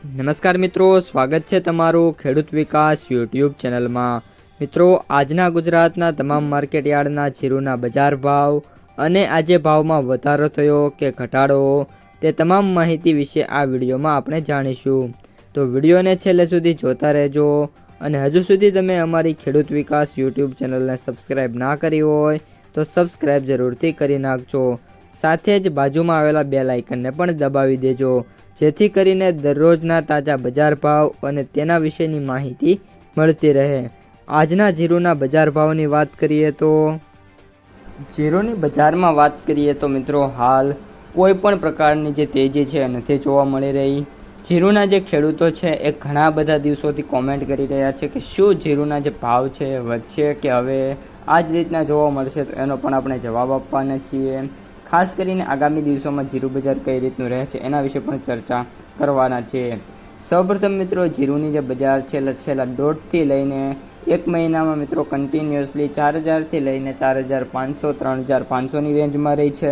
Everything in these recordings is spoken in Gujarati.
નમસ્કાર મિત્રો, સ્વાગત છે તમારું ખેડૂત વિકાસ યુટ્યુબ ચેનલમાં। મિત્રો, આજના ગુજરાતના તમામ માર્કેટયાર્ડના જીરુના બજાર ભાવ અને આજે ભાવમાં વધારો થયો કે ઘટાડો તે તમામ માહિતી વિશે આ વિડીયોમાં આપણે જાણીશું। તો વિડીયોને છેલ્લે સુધી જોતા રહેજો અને હજુ સુધી તમે અમારી ખેડૂત વિકાસ યુટ્યુબ ચેનલને સબસ્ક્રાઈબ ના કરી હોય તો સબસ્ક્રાઈબ જરૂરથી કરી નાખજો। સાથે જ બાજુમાં આવેલા બેલ આઇકનને પણ દબાવી દેજો, જેથી કરીને દરરોજના તાજા બજાર ભાવ અને તેના વિશેની માહિતી મળતી રહે। આજના જીરુના બજાર ભાવની વાત કરીએ તો જીરુની બજારમાં વાત કરીએ તો મિત્રો હાલ કોઈ પણ પ્રકારની જે તેજી છે નથી જોવા મળી રહી। જીરુના જે ખેડૂતો છે એ ઘણા બધા દિવસોથી કોમેન્ટ કરી રહ્યા છે કે શું જીરુના જે ભાવ છે વધશે કે હવે આ જ રીતના જોવા મળશે, તો એનો પણ આપણે જવાબ આપવાના છીએ। ખાસ કરીને આગામી દિવસોમાં જીરુ બજાર કઈ રીતનું રહે છે એના વિશે પણ ચર્ચા કરવાના છે। સૌપ્રથમ મિત્રો, જીરુની જે બજાર છે છેલ્લા દોઢથી લઈને એક મહિનામાં મિત્રો કન્ટિન્યુઅસલી 4000થી લઈને 4500 3500ની રેન્જમાં રહી છે।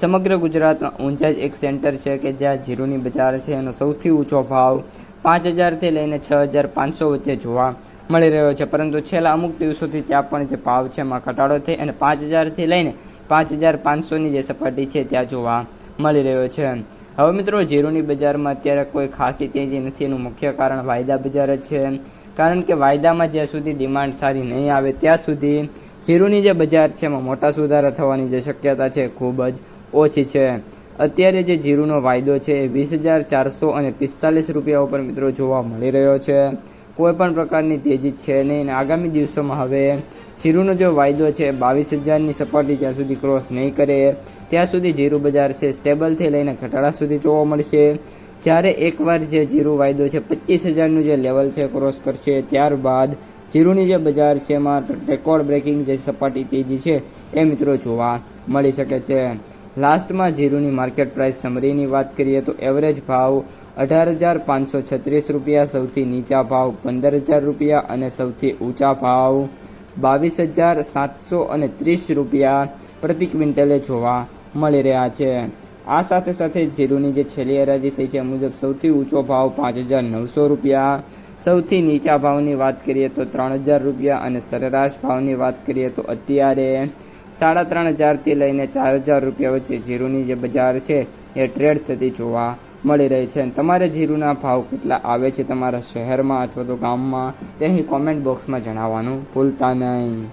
સમગ્ર ગુજરાતમાં ઊંઝા જ એક સેન્ટર છે કે જ્યાં જીરુની બજાર છે એનો સૌથી ઊંચો ભાવ 5000થી લઈને 6500 વચ્ચે જોવા મળી રહ્યો છે, પરંતુ છેલ્લા અમુક દિવસોથી ત્યાં પણ જે ભાવ છે એમાં ઘટાડો થઈ અને 5000થી લઈને 5500ની જે સપાટી છે ત્યાં જોવા મળી રહ્યો છે। હવે મિત્રો, જીરુની બજારમાં અત્યારે કોઈ ખાસી તેજી નથી, એનું મુખ્ય કારણ વાયદા બજાર જ છે। કારણ કે વાયદામાં જ્યાં સુધી ડિમાન્ડ સારી નહીં આવે ત્યાં સુધી જીરુની જે બજાર છે એમાં મોટા સુધારા થવાની જે શક્યતા છે ખૂબ જ ઓછી છે। અત્યારે જે જીરુનો વાયદો છે એ 20445 રૂપિયા ઉપર મિત્રો જોવા મળી રહ્યો છે। કોઈ પણ પ્રકારની તેજી છે નહીં અને આગામી દિવસોમાં હવે જીરુનો જો વાયદો છે 22000ની સપાટી જ્યાં સુધી ક્રોસ નહીં કરે ત્યાં સુધી જીરુ બજાર છે સ્ટેબલથી લઈને ઘટાડા સુધી જોવા મળશે। જ્યારે એકવાર જે જીરુ વાયદો છે 25000નું જે લેવલ છે ક્રોસ કરશે ત્યારબાદ જીરુની જે બજાર છે એમાં રેકોર્ડ બ્રેકિંગ જે સપાટી તેજી છે એ મિત્રો જોવા મળી શકે છે। લાસ્ટમાં જીરુની માર્કેટ પ્રાઇસ સમરીની વાત કરીએ તો એવરેજ ભાવ 18536 રૂપિયા, સૌથી નીચા ભાવ 15000 રૂપિયા અને સૌથી ઊંચા ભાવ 22730 રૂપિયા પ્રતિ ક્વિન્ટલે જોવા મળી રહ્યા છે। આ સાથે સાથે જીરુની જે છેલ્લી હરાજી થઈ છે મુજબ સૌથી ઊંચો ભાવ 5900 રૂપિયા, સૌથી નીચા ભાવની વાત કરીએ તો 3000 રૂપિયા અને સરેરાશ ભાવની વાત કરીએ તો અત્યારે 3500થી લઈને 4000 રૂપિયા વચ્ચે જીરુની જે બજાર છે એ ટ્રેડ થતી જોવા મળી રહી છે। તમારે જીરુના ભાવ કેટલા આવે છે તમારા શહેરમાં અથવા તો ગામમાં તે અહીં કોમેન્ટ બોક્સમાં જણાવવાનું ભૂલતા નહીં।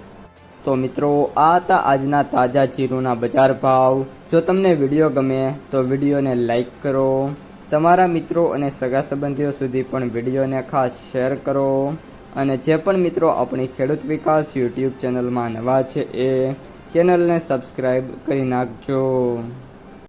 તો મિત્રો, આ હતા આજના તાજા જીરુના બજાર ભાવ। જો તમને વિડીયો ગમે તો વિડીયોને લાઈક કરો, તમારા મિત્રો અને સગા સંબંધીઓ સુધી પણ વિડીયોને ખાસ શેર કરો અને જે પણ મિત્રો આપણી ખેડૂત વિકાસ યુટ્યુબ ચેનલમાં નવા છે એ ચેનલને સબસ્ક્રાઈબ કરી નાખજો।